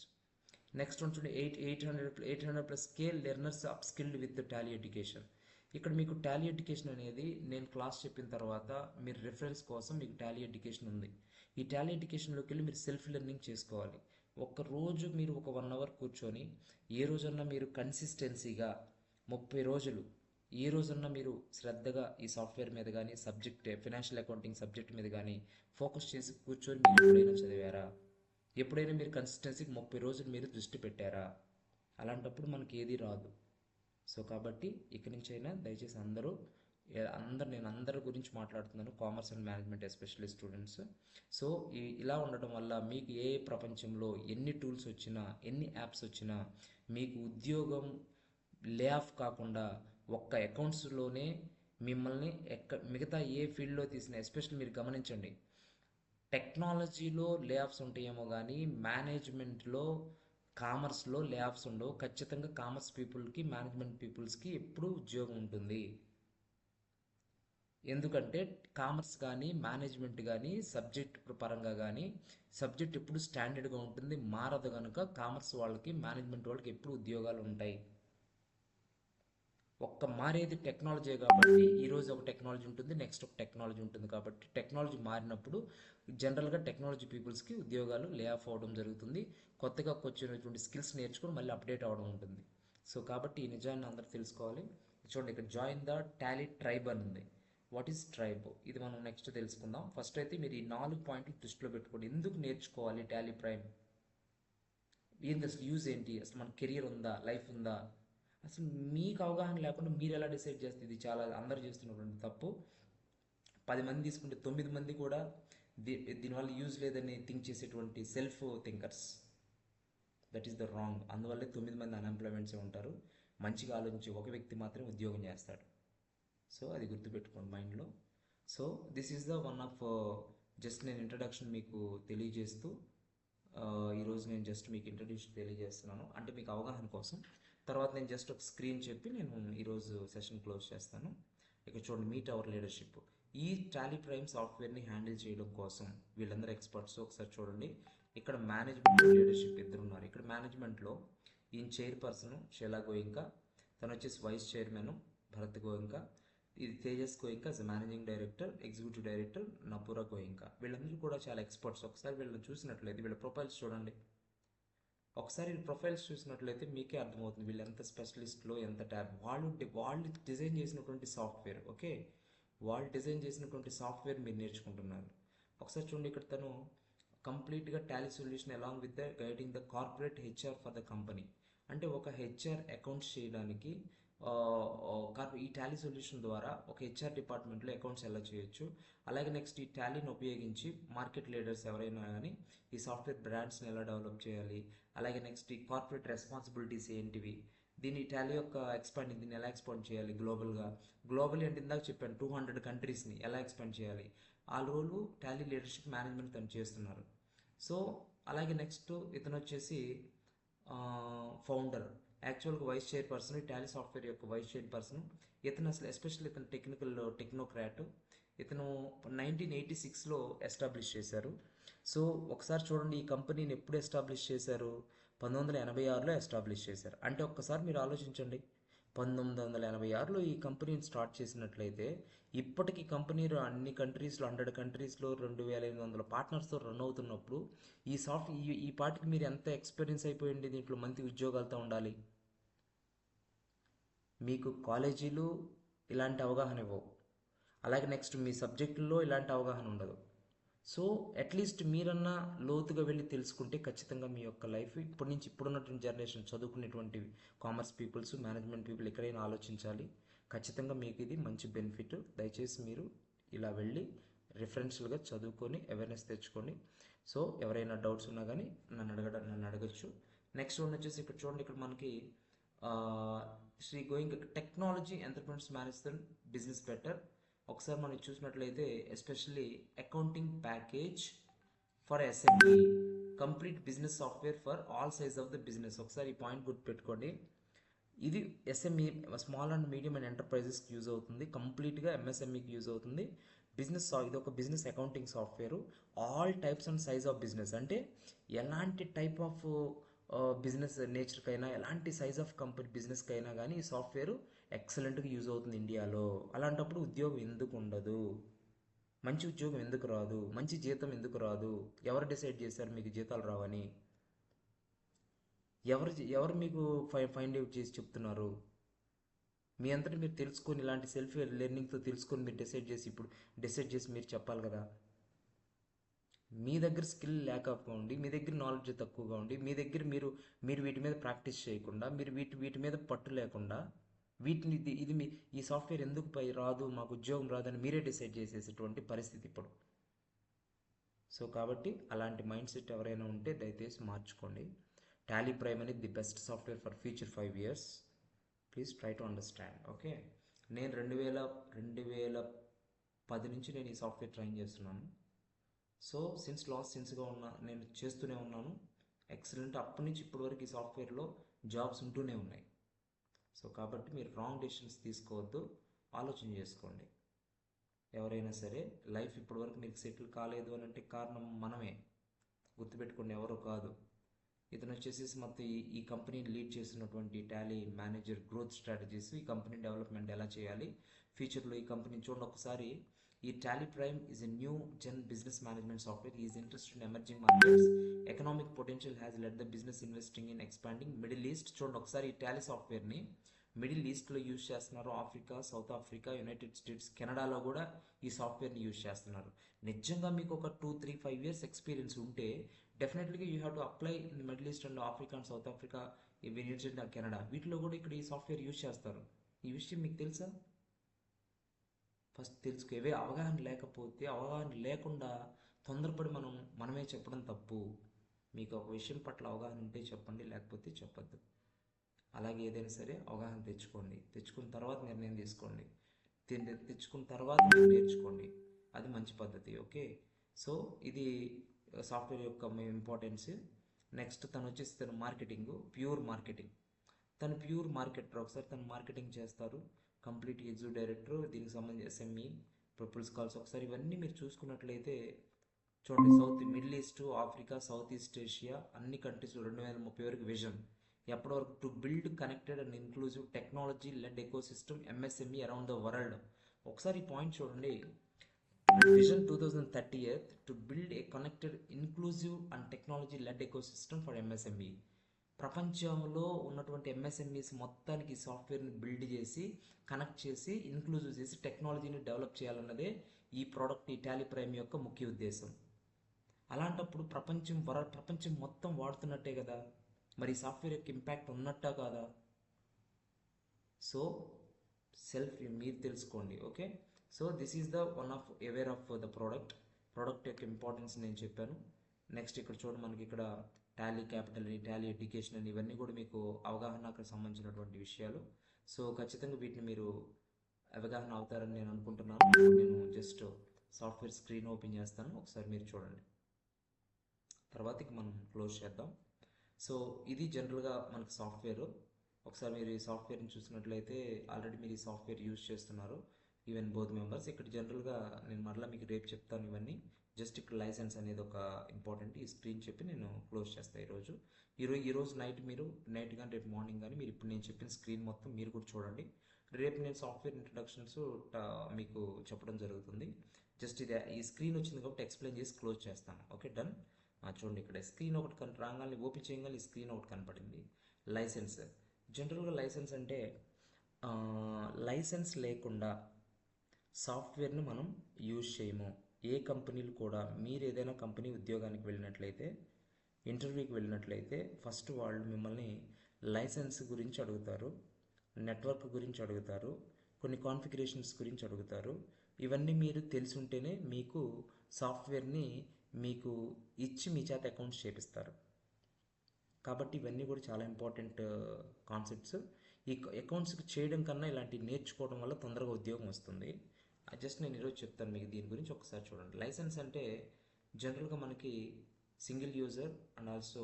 Next one చూడండి, 800+ scale learners up skilled with Tally education. ఇక్కడ మీకు టాలీ ఎడ్యుకేషన్ అనేది నేను క్లాస్ చెప్పిన తర్వాత మీరు రిఫరెన్స్ కోసం మీకు టాలీ ఎడ్యుకేషన్ ఉంది. ఈ టాలీ ఎడ్యుకేషన్లోకి వెళ్ళి మీరు సెల్ఫ్ లెర్నింగ్ చేసుకోవాలి. ఒక్కరోజు మీరు ఒక 1 అవర్ కూర్చొని, ఏ రోజన్నా మీరు కన్సిస్టెన్సీగా 30 రోజులు ఏ రోజన్నా మీరు శ్రద్ధగా ఈ సాఫ్ట్వేర్ మీద కానీ, ఫైనాన్షియల్ అకౌంటింగ్ సబ్జెక్ట్ మీద కానీ ఫోకస్ చేసి కూర్చొని మీరు ఎప్పుడైనా చదివారా? ఎప్పుడైనా మీరు కన్సిస్టెన్సీకి 30 రోజులు మీరు దృష్టి పెట్టారా? అలాంటప్పుడు మనకి ఏది రాదు. సో కాబట్టి ఇక్కడి నుంచి అయినా దయచేసి అందరూ నేను అందరి గురించి మాట్లాడుతున్నాను, commerce and management especially students. So ఇలా ఉండటం వల్ల మీకు ఏ ప్రపంచంలో ఎన్ని టూల్స్ వచ్చినా, ఎన్ని యాప్స్ వచ్చినా, మీకు ఉద్యోగం లే ఆఫ్ కాకుండా ఒక్క అకౌంట్స్లోనే మిమ్మల్ని మిగతా ఏ ఫీల్డ్లో తీసినా, ఎస్పెషల్లీ మీరు గమనించండి, టెక్నాలజీలో లే ఆఫ్స్ ఉంటాయేమో కానీ మేనేజ్మెంట్లో, కామర్స్లో లే ఆఫ్స్ ఉండవు. ఖచ్చితంగా కామర్స్ పీపుల్కి, మేనేజ్మెంట్ పీపుల్స్కి ఎప్పుడూ ఉద్యోగం ఉంటుంది. ఎందుకంటే కామర్స్ కానీ మేనేజ్మెంట్ కానీ సబ్జెక్ట్ పరంగా కానీ సబ్జెక్ట్ ఎప్పుడు స్టాండర్డ్గా ఉంటుంది, మారదు. కనుక కామర్స్ వాళ్ళకి, మేనేజ్మెంట్ వాళ్ళకి ఎప్పుడు ఉద్యోగాలు ఉంటాయి. ఒక్క మారేది టెక్నాలజీ కాబట్టి ఈరోజు ఒక టెక్నాలజీ ఉంటుంది, నెక్స్ట్ ఒక టెక్నాలజీ ఉంటుంది. కాబట్టి టెక్నాలజీ మారినప్పుడు జనరల్గా టెక్నాలజీ పీపుల్స్కి ఉద్యోగాలు లే ఆఫ్ అవ్వడం జరుగుతుంది. కొత్తగా వచ్చినటువంటి స్కిల్స్ నేర్చుకుని మళ్ళీ అప్డేట్ అవ్వడం ఉంటుంది. సో కాబట్టి ఈ నిజాన్ని అందరూ తెలుసుకోవాలి. చూడండి, ఇక్కడ జాయిన్ ద టాలీ ట్రైబ్ అని ఉంది. What is tribe? ఇది మనం నెక్స్ట్ తెలుసుకుందాం. ఫస్ట్ అయితే మీరు ఈ 4 పాయింట్లు దృష్టిలో పెట్టుకోండి. ఎందుకు నేర్చుకోవాలి టాలీ ప్రైమ్? ఏంది అసలు యూజ్ ఏంటి? అసలు మన కెరియర్ ఉందా, లైఫ్ ఉందా? అసలు మీకు అవగాహన లేకుండా మీరు ఎలా డిసైడ్ చేస్తే ఇది చాలా అందరు చేస్తున్నటువంటి తప్పు. 10 మంది తీసుకుంటే 9 మంది కూడా దీనివల్ల యూజ్ లేదని థింక్ చేసేటువంటి self thinkers. That is the wrong. అందువల్లే 9 మంది అన్ఎంప్లాయ్మెంట్సే ఉంటారు. మంచిగా ఆలోచించి ఒక వ్యక్తి మాత్రమే ఉద్యోగం చేస్తాడు. సో అది గుర్తుపెట్టుకోండి మైండ్లో. So this is the one of just నేను ఇంట్రడక్షన్ మీకు తెలియజేస్తూ ఈరోజు నేను జస్ట్ మీకు ఇంట్రడ్యూషన్ తెలియజేస్తున్నాను, అంటే మీకు అవగాహన కోసం. తర్వాత నేను జస్ట్ ఒక స్క్రీన్ చెప్పి నేను ఈరోజు సెషన్ క్లోజ్ చేస్తాను. ఇక్కడ చూడండి, మీట్ అవర్ లీడర్షిప్. ఈ టాలీ ప్రైమ్ సాఫ్ట్వేర్ని హ్యాండిల్ చేయడం కోసం వీళ్ళందరూ ఎక్స్పర్ట్స్. ఒకసారి చూడండి, ఇక్కడ మేనేజ్మెంట్, లీడర్షిప్ ఇద్దరు ఉన్నారు. ఇక్కడ మేనేజ్మెంట్లో ఈయన చైర్పర్సన్ షైలా గోయింకా, తను వచ్చేసి వైస్ చైర్మన్ భరత్ గోయింకా, ఇది Tejas Goenka as managing director, executive director Napura Goenka. వీళ్ళందరూ కూడా చాలా ఎక్స్పర్ట్స్. ఒకసారి వీళ్ళని చూసినట్లయితే వీళ్ళ ప్రొఫైల్స్ చూడండి. ఒకసారి ప్రొఫైల్స్ చూసినట్లయితే మీకే అర్థమవుతుంది వీళ్ళు ఎంత స్పెషలిస్ట్లో, ఎంత ట్యాబ్. వాళ్ళు డిజైన్ చేసినటువంటి సాఫ్ట్వేర్, ఓకే, వాళ్ళు డిజైన్ చేసినటువంటి సాఫ్ట్వేర్ మీరు నేర్చుకుంటున్నారు. ఒకసారి చూడండి, ఇక్కడ తను కంప్లీట్గా Tally solution along with the guiding the corporate HR for the company. అంటే ఒక హెచ్ఆర్ అకౌంట్స్ చేయడానికి ఈ టాలీ సొల్యూషన్ ద్వారా ఒక హెచ్ఆర్ డిపార్ట్మెంట్లో అకౌంట్స్ ఎలా చేయొచ్చు. అలాగే నెక్స్ట్ ఈ టాలీని ఉపయోగించి మార్కెట్ లీడర్స్ ఎవరైనా కానీ ఈ సాఫ్ట్వేర్ బ్రాండ్స్ని ఎలా డెవలప్ చేయాలి. అలాగే నెక్స్ట్ ఈ కార్పొరేట్ రెస్పాన్సిబిలిటీస్ ఏంటివి, దీని టాలీ యొక్క దీన్ని ఎలా ఎక్స్పాండ్ చేయాలి గ్లోబల్ అంటే ఇందాక చెప్పాను 200 కంట్రీస్ని ఎలా ఎక్స్పాండ్ చేయాలి. ఆ రోలు టాలీ లీడర్షిప్ మేనేజ్మెంట్ తను చేస్తున్నారు. సో అలాగే నెక్స్ట్ ఇతను వచ్చేసి ఫౌండర్, యాక్చువల్గా వైస్ చైర్పర్సన్, టాలీ సాఫ్ట్వేర్ యొక్క వైస్ చైర్పర్సన్. ఇతను అసలు ఎస్పెషల్లీ ఇతను టెక్నోక్రాట్. ఇతను 1986లో ఎస్టాబ్లిష్ చేశారు. సో ఒకసారి చూడండి, ఈ కంపెనీని ఎప్పుడు ఎస్టాబ్లిష్ చేశారు? 1986లో ఎస్టాబ్లిష్ చేశారు. అంటే ఒక్కసారి మీరు ఆలోచించండి, 1986లో ఈ కంపెనీని స్టార్ట్ చేసినట్లయితే ఇప్పటికీ కంపెనీ అన్ని కంట్రీస్లో 100 కంట్రీస్లో 2800 పార్ట్నర్స్తో రన్ అవుతున్నప్పుడు ఈ పార్టీకి మీరు ఎంత ఎక్స్పీరియన్స్ అయిపోయింది, దీంట్లో మంచి ఉద్యోగాలతో ఉండాలి. మీకు కాలేజీలు ఇలాంటి అవగాహన ఇవ్వవు. అలాగే నెక్స్ట్ మీ సబ్జెక్టుల్లో ఇలాంటి అవగాహన ఉండదు. సో అట్లీస్ట్ మీరన్నా లోతుగా వెళ్ళి తెలుసుకుంటే ఖచ్చితంగా మీ యొక్క లైఫ్ ఇప్పుడున్నటువంటి జనరేషన్ చదువుకునేటువంటి కామర్స్ పీపుల్స్, మేనేజ్మెంట్ పీపుల్ ఎక్కడైనా ఆలోచించాలి. ఖచ్చితంగా మీకు ఇది మంచి బెనిఫిట్. దయచేసి మీరు ఇలా వెళ్ళి రిఫరెన్షియల్గా చదువుకొని అవేర్నెస్ తెచ్చుకోండి. సో ఎవరైనా డౌట్స్ ఉన్నా కానీ నన్ను అడగచ్చు. నెక్స్ట్ వన్ వచ్చేసి ఇక్కడ చూడండి, ఇక్కడ మనకి Shri going technology entrepreneurs management business better. ఒకసారి మనం చూసినట్లయితే especially accounting package for SME, complete business software for all size of the business. ఒకసారి ఈ పాయింట్ గుర్తుపెట్టుకోండి. ఇది SME, small and medium and ఎంటర్ప్రైజెస్కి యూజ్ అవుతుంది. కంప్లీట్గా ఎంఎస్ఎంఈకి యూజ్ అవుతుంది. ఇది ఒక business accounting software. All types and size of business, అంటే ఎలాంటి టైప్ ఆఫ్ బిజినెస్ నేచర్కైనా, ఎలాంటి సైజ్ ఆఫ్ కంపెనీ బిజినెస్కైనా కానీ ఈ సాఫ్ట్వేర్ ఎక్సలెంట్గా యూజ్ అవుతుంది ఇండియాలో. అలాంటప్పుడు ఉద్యోగం ఎందుకు ఉండదు? మంచి ఉద్యోగం ఎందుకు రాదు? మంచి జీతం ఎందుకు రాదు? ఎవరు డిసైడ్ చేశారు మీకు జీతాలు రావని? ఎవరు మీకు ఫైండ్ అవుట్ చేసి చెప్తున్నారు? మీ అంతటి మీరు తెలుసుకొని, ఇలాంటి సెల్ఫ్ లెర్నింగ్తో తెలుసుకొని మీరు డిసైడ్ చేసి మీరు చెప్పాలి కదా. మీ దగ్గర స్కిల్ లేకపోగా ఉండి, మీ దగ్గర నాలెడ్జ్ తక్కువగా ఉండి, మీ దగ్గర మీరు వీటి మీద ప్రాక్టీస్ చేయకుండా, మీరు వీటి మీద పట్టు లేకుండా, వీటిని ఇది మీ ఈ సాఫ్ట్వేర్ ఎందుకు పై రాదు, మాకు ఉద్యోగం రాదని మీరే డిసైడ్ చేసేసేటువంటి పరిస్థితి ఇప్పుడు. సో కాబట్టి అలాంటి మైండ్ సెట్ ఎవరైనా ఉంటే దయచేసి మార్చుకోండి. టాలీ ప్రైమ్ అనేది the best software for future 5 years. Please try to understand. Okay, నేను 2010 నుంచి నేను ఈ సాఫ్ట్వేర్ ట్రైన్ చేస్తున్నాను. సో సిన్స్గా నేను చేస్తూనే ఉన్నాను. ఎక్సలెంట్. అప్పటి నుంచి ఇప్పటి వరకు ఈ సాఫ్ట్వేర్లో జాబ్స్ ఉంటూనే ఉన్నాయి. సో కాబట్టి మీరు రాంగ్ డెసిషన్స్ తీసుకోవద్దు, ఆలోచన చేసుకోండి. ఎవరైనా సరే లైఫ్ ఇప్పటి వరకు మీకు సెటిల్ కాలేదు అని అంటే కారణం మనమే. గుర్తుపెట్టుకోండి, ఎవరో కాదు. ఇతను వచ్చేసి మొత్తం ఈ కంపెనీని లీడ్ చేస్తున్నటువంటి టాలీ మేనేజర్, గ్రోత్ స్ట్రాటజీస్, ఈ కంపెనీ డెవలప్మెంట్ ఎలా చేయాలి ఫ్యూచర్లో ఈ కంపెనీని చూడండి ఒకసారి. ఈ Tally Prime is a new gen business management software. Is interested in emerging markets. Economic potential has let the business investing in expanding Middle East. చూడండి ఒకసారి ఈ టాలీ సాఫ్ట్వేర్ని మిడిల్ ఈస్ట్లో యూజ్ చేస్తున్నారు. Africa, South Africa, United States, కెనడాలో కూడా ఈ సాఫ్ట్వేర్ని యూజ్ చేస్తున్నారు. నిజంగా మీకు ఒక 2-3-5 years ఎక్స్పీరియన్స్ ఉంటే డెఫినెట్లీగా you have to apply in middle east and Africa and south Africa, United Canada, వీటిలో కూడా ఇక్కడ ఈ సాఫ్ట్వేర్ యూజ్ చేస్తారు. ఈ విషయం మీకు తెలుసా? ఫస్ట్ తెలుసుకో. ఏవే అవగాహన లేకపోతే, అవగాహన లేకుండా తొందరపడి మనమే చెప్పడం తప్పు. మీకు ఒక విషయం పట్ల అవగాహన ఉంటే చెప్పండి, లేకపోతే చెప్పద్దు. అలాగే ఏదైనా సరే అవగాహన తెచ్చుకోండి, తెచ్చుకున్న తర్వాత నిర్ణయం తీసుకోండి, తెచ్చుకున్న తర్వాత మీరు నేర్చుకోండి. అది మంచి పద్ధతి. ఓకే, సో ఇది సాఫ్ట్వేర్ యొక్క ఇంపార్టెన్స్. నెక్స్ట్ తను మార్కెటింగ్, ప్యూర్ మార్కెటింగ్. తను ప్యూర్ మార్కెటర్. ఒకసారి తను మార్కెటింగ్ చేస్తారు, కంప్లీట్ ఎగ్జిక్యూటివ్ డైరెక్టర్, దీనికి సంబంధించి ఎస్ఎంఈ ప్రపోజల్స్ కాల్స్. ఒకసారి ఇవన్నీ మీరు చూసుకున్నట్లయితే చూడండి, South Middle East, Africa, South East Asia అన్ని కంట్రీస్ 2030 వరకు విజన్. ఎప్పటి వరకు? To build connected and inclusive technology led ecosystem MSME around the world. ఒకసారి ఈ పాయింట్ చూడండి, vision 2030 to build a connected, inclusive and technology led ecosystem for MSME. ప్రపంచంలో ఉన్నటువంటి MSMEs మొత్తానికి సాఫ్ట్వేర్ని బిల్డ్ చేసి, కనెక్ట్ చేసి, ఇన్క్లూజివ్ చేసి, టెక్నాలజీని డెవలప్ చేయాలన్నదే ఈ ప్రోడక్ట్, ఈ టాలీ ప్రైమ్ యొక్క ముఖ్య ఉద్దేశం. అలాంటప్పుడు ప్రపంచం మొత్తం వాడుతున్నట్టే కదా, మరి సాఫ్ట్వేర్ యొక్క ఇంపాక్ట్ ఉన్నట్టా కాదా? సో మీరు తెలుసుకోండి. Okay, so this is the one of aware of the product యొక్క ఇంపార్టెన్స్ నేను చెప్పాను. నెక్స్ట్ ఇక్కడ చూడండి, మనకి ఇక్కడ టాలీ క్యాపిటల్ అని, టాలీ ఎడ్యుకేషన్ అని, ఇవన్నీ కూడా మీకు అవగాహనకు సంబంధించినటువంటి విషయాలు. సో ఖచ్చితంగా వీటిని మీరు అవగాహన అవుతారని నేను అనుకుంటున్నాను. నేను జస్ట్ సాఫ్ట్వేర్ స్క్రీన్ ఓపెన్ చేస్తాను, ఒకసారి మీరు చూడండి, తర్వాతకి మనం క్లోజ్ చేద్దాం. సో ఇది జనరల్గా మనకు సాఫ్ట్వేర్. ఒకసారి మీరు ఈ సాఫ్ట్వేర్ని చూసినట్లయితే ఆల్రెడీ మీరు ఈ సాఫ్ట్వేర్ యూజ్ చేస్తున్నారు, ఈవెన్ బోత్ మెంబర్స్. ఇక్కడ జనరల్గా నేను మరలా మీకు రేపు చెప్తాను ఇవన్నీ. జస్ట్ ఇక్కడ లైసెన్స్ అనేది ఒక ఇంపార్టెంట్. ఈ స్క్రీన్ చెప్పి నేను క్లోజ్ చేస్తాను ఈరోజు నైట్ కానీ రేపు మార్నింగ్ కానీ మీరు ఇప్పుడు నేను చెప్పిన స్క్రీన్ మొత్తం మీరు కూడా చూడండి. రేపు నేను సాఫ్ట్వేర్ ఇంట్రడక్షన్స్ మీకు చెప్పడం జరుగుతుంది. జస్ట్ ఈ స్క్రీన్ వచ్చింది కాబట్టి ఎక్స్ప్లెయిన్ చేసి క్లోజ్ చేస్తాను. Okay, done. చూడండి, ఇక్కడ స్క్రీన్ ఒకటి రాగానే ఓపెన్ చేయగానే ఈ స్క్రీన్ ఒకటి కనపడింది, లైసెన్స్. జనరల్గా లైసెన్స్ అంటే లైసెన్స్ లేకుండా సాఫ్ట్వేర్ని మనం యూజ్ చేయము. ఏ కంపెనీలు కూడా, మీరు ఏదైనా కంపెనీ ఉద్యోగానికి వెళ్ళినట్లయితే, ఇంటర్వ్యూకి వెళ్ళినట్లయితే ఫస్ట్ వాళ్ళు మిమ్మల్ని లైసెన్స్ గురించి అడుగుతారు, నెట్వర్క్ గురించి అడుగుతారు, కొన్ని కాన్ఫిగరేషన్స్ గురించి అడుగుతారు. ఇవన్నీ మీరు తెలిసి ఉంటేనే మీకు సాఫ్ట్వేర్ని మీకు ఇచ్చి మీ చేత అకౌంట్స్ చేపిస్తారు. కాబట్టి ఇవన్నీ కూడా చాలా ఇంపార్టెంట్ కాన్సెప్ట్స్. ఈ అకౌంట్స్ చేయడం కన్నా ఇలాంటివి నేర్చుకోవడం వల్ల తొందరగా ఉద్యోగం వస్తుంది. జస్ట్ నేను ఈరోజు చెప్తాను మీకు దీని గురించి, ఒకసారి చూడండి. లైసెన్స్ అంటే జనరల్గా మనకి single user and also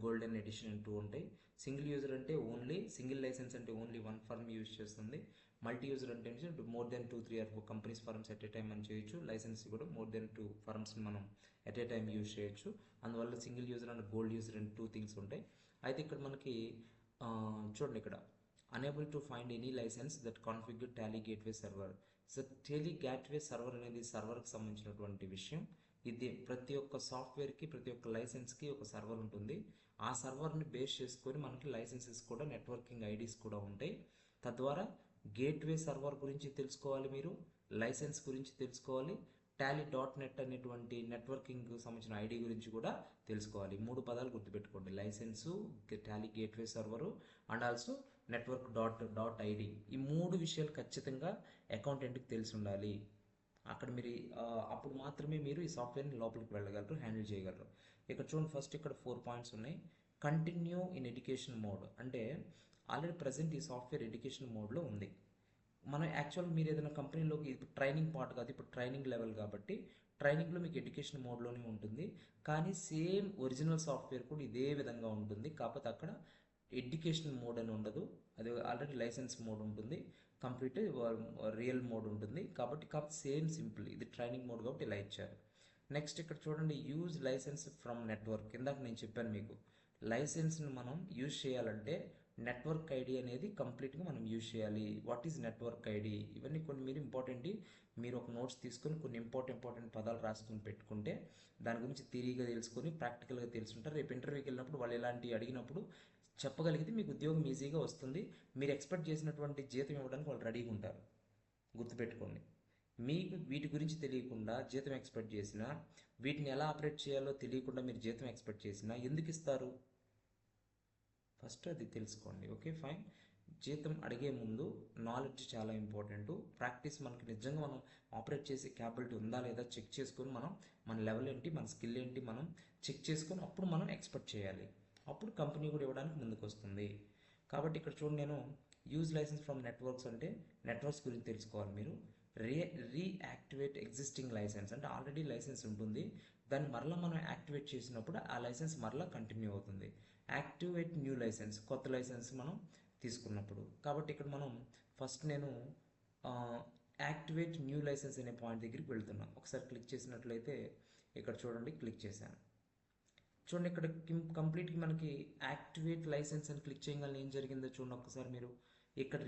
golden edition అంటూ ఉంటాయి. సింగిల్ యూజర్ అంటే ఓన్లీ సింగిల్ లైసెన్స్ అంటే ఓన్లీ వన్ ఫర్మ్ యూజ్ చేస్తుంది. మల్టీ యూజర్ అంటే more than 2-3 companies firms at a time అని చేయొచ్చు. లైసెన్స్ కూడా మోర్ దెన్ 2 ఫర్మ్స్ని మనం ఎట్ ఏ టైం యూజ్ చేయొచ్చు. అందువల్ల single user and gold user and 2 things ఉంటాయి. అయితే ఇక్కడ మనకి చూడండి, ఇక్కడ enable to find any license that configure Tally gateway server. So Tally gateway server అనేది సర్వర్కి సంబంధించినటువంటి విషయం. ఇది ప్రతి ఒక్క సాఫ్ట్వేర్కి, ప్రతి ఒక్క లైసెన్స్కి ఒక సర్వర్ ఉంటుంది. ఆ సర్వర్ని బేస్ చేసుకొని మనకి లైసెన్సెస్ కూడా, నెట్వర్కింగ్ ఐడీస్ కూడా ఉంటాయి. తద్వారా గేట్వే సర్వర్ గురించి తెలుసుకోవాలి మీరు, లైసెన్స్ గురించి తెలుసుకోవాలి, టాలీ డాట్ నెట్ అనేటువంటి నెట్వర్కింగ్ సంబంధించిన ఐడి గురించి కూడా తెలుసుకోవాలి. 3 పదాలు గుర్తుపెట్టుకోండి: licence, Tally gateway server and also network dot ID. ఈ 3 విషయాలు ఖచ్చితంగా అకౌంటెంట్కి తెలిసి ఉండాలి. అక్కడ మీరు అప్పుడు మాత్రమే మీరు ఈ సాఫ్ట్వేర్ని లోపలికి వెళ్ళగలరు, హ్యాండిల్ చేయగలరు. ఇక్కడ చూడండి, ఫస్ట్ ఇక్కడ 4 పాయింట్స్ ఉన్నాయి. కంటిన్యూ ఇన్ ఎడ్యుకేషన్ మోడ్ అంటే ఆల్రెడీ ప్రజెంట్ ఈ సాఫ్ట్వేర్ ఎడ్యుకేషన్ మోడ్లో ఉంది. మనం యాక్చువల్గా మీరు ఏదైనా కంపెనీలోకి ఇప్పుడు ట్రైనింగ్ పార్ట్ కాదు, ఇప్పుడు ట్రైనింగ్ లెవెల్ కాబట్టి ట్రైనింగ్లో మీకు ఎడ్యుకేషన్ మోడ్లోనే ఉంటుంది. కానీ సేమ్ ఒరిజినల్ సాఫ్ట్వేర్ కూడా ఇదే విధంగా ఉంటుంది. కాకపోతే అక్కడ ఎడ్యుకేషన్ మోడ్ అని ఉండదు, అది ఆల్రెడీ లైసెన్స్ మోడ్ ఉంటుంది, కంప్లీట్ రియల్ మోడ్ ఉంటుంది. కాబట్టి సేమ్ సింపుల్, ఇది ట్రైనింగ్ మోడ్ కాబట్టి ఇలా ఇచ్చారు. నెక్స్ట్ ఇక్కడ చూడండి, యూజ్ లైసెన్స్ ఫ్రమ్ నెట్వర్క్. ఇందాక నేను చెప్పాను మీకు, లైసెన్స్ని మనం యూజ్ చేయాలంటే నెట్వర్క్ ఐడి అనేది కంప్లీట్గా మనం యూజ్ చేయాలి. What is network ID? ఇవన్నీ కొన్ని మీరు ఇంపార్టెంట్, మీరు ఒక నోట్స్ తీసుకొని కొన్ని ఇంపార్టెంట్ పదాలు రాసుకొని పెట్టుకుంటే దాని గురించి థియరీగా తెలుసుకొని ప్రాక్టికల్గా తెలుసుంటారు. రేపు ఇంటర్వ్యూకి వెళ్ళినప్పుడు వాళ్ళు ఇలాంటివి అడిగినప్పుడు చెప్పగలిగితే మీకు ఉద్యోగం ఈజీగా వస్తుంది. మీరు ఎక్స్పెక్ట్ చేసినటువంటి జీతం ఇవ్వడానికి వాళ్ళు రెడీగా ఉంటారు. గుర్తుపెట్టుకోండి, మీకు వీటి గురించి తెలియకుండా జీతం ఎక్స్పెక్ట్ చేసినా, వీటిని ఎలా ఆపరేట్ చేయాలో తెలియకుండా మీరు జీతం ఎక్స్పెక్ట్ చేసినా ఎందుకు ఇస్తారు? ఫస్ట్ అది తెలుసుకోండి. Okay, fine. జీతం అడిగే ముందు నాలెడ్జ్ చాలా ఇంపార్టెంట్. ప్రాక్టీస్, మనకి నిజంగా మనం ఆపరేట్ చేసే క్యాపబిలిటీ ఉందా లేదా చెక్ చేసుకొని మన లెవెల్ ఏంటి, మన స్కిల్ ఏంటి మనం చెక్ చేసుకొని అప్పుడు మనం ఎక్స్పెక్ట్ చేయాలి. అప్పుడు కంపెనీ కూడా ఇవ్వడానికి ముందుకు వస్తుంది. కాబట్టి ఇక్కడ చూడండి, నేను యూజ్ లైసెన్స్ ఫ్రమ్ నెట్వర్క్స్ అంటే నెట్వర్క్స్ గురించి తెలుసుకోవాలి మీరు. రీయాక్టివేట్ ఎగ్జిస్టింగ్ లైసెన్స్ అంటే ఆల్రెడీ లైసెన్స్ ఉంటుంది, దాన్ని మరలా మనం యాక్టివేట్ చేసినప్పుడు ఆ లైసెన్స్ మరలా కంటిన్యూ అవుతుంది. యాక్టివేట్ న్యూ లైసెన్స్, కొత్త లైసెన్స్ మనం తీసుకున్నప్పుడు. కాబట్టి ఇక్కడ మనం ఫస్ట్ నేను యాక్టివేట్ న్యూ లైసెన్స్ అనే పాయింట్ దగ్గరికి వెళ్తున్నాను. ఒకసారి క్లిక్ చేసినట్లయితే ఇక్కడ చూడండి, క్లిక్ చేశాను. చూడండి, ఇక్కడ కంప్లీట్గా మనకి యాక్టివేట్ లైసెన్స్ అని క్లిక్ చేయగానే ఏం జరిగిందో చూడండి ఒకసారి మీరు. ఇక్కడ